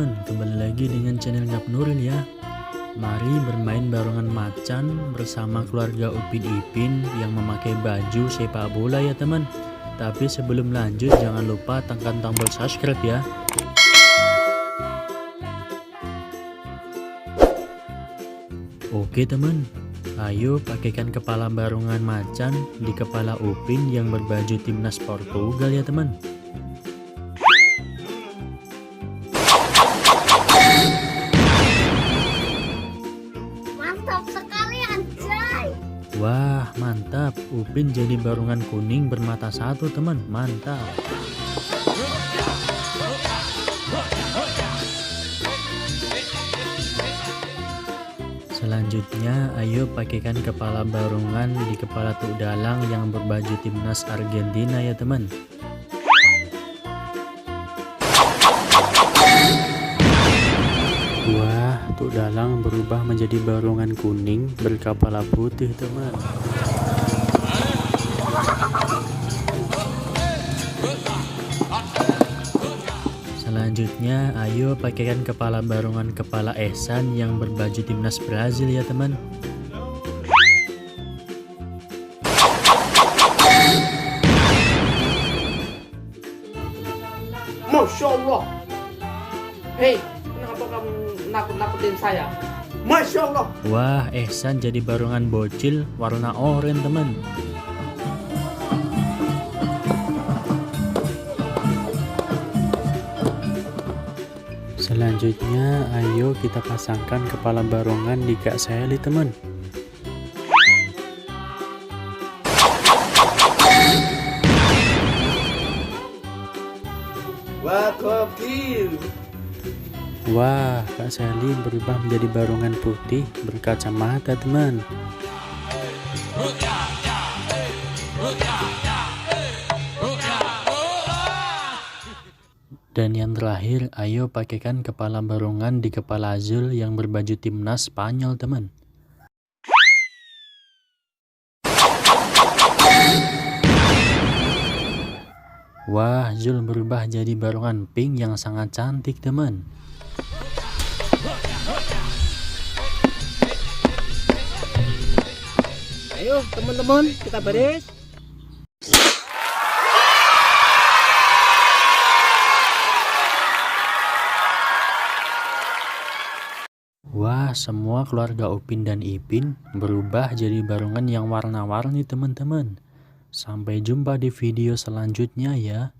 teman-teman, kembali lagi dengan channel Ngap Nuril ya. Mari bermain barongan macan bersama keluarga Upin Ipin yang memakai baju sepak bola ya teman. Tapi sebelum lanjut jangan lupa tekan tombol subscribe ya. Oke teman, ayo pakaikan kepala barongan macan di kepala Upin yang berbaju timnas Portugal ya teman. Mantap sekali anjay. Wah mantap, Upin jadi barongan kuning bermata satu teman, mantap. Selanjutnya ayo pakaikan kepala barongan di kepala Tuk Dalang yang berbaju timnas Argentina ya teman. Wah, Tuk Dalang berubah menjadi barongan kuning berkepala putih teman. Selanjutnya ayo pakaikan kepala barongan kepala Ehsan yang berbaju timnas Brazil ya teman. Masya Allah. Hei, kenapa kamu nakut-nakutin saya? Masya Allah. Wah, Ehsan jadi barongan bocil warna oranye teman. Selanjutnya ayo kita pasangkan kepala barongan di Kak Sally teman. Wah, gokil. Wah, Kak Sally berubah menjadi barongan putih berkacamata teman. Dan yang terakhir, ayo pakaikan kepala barongan di kepala Zul yang berbaju timnas Spanyol teman. Wah, Zul berubah jadi barongan pink yang sangat cantik teman. Ayo teman-teman, kita baris. Wah, semua keluarga Upin dan Ipin berubah jadi barongan yang warna-warni teman-teman. Sampai jumpa di video selanjutnya ya.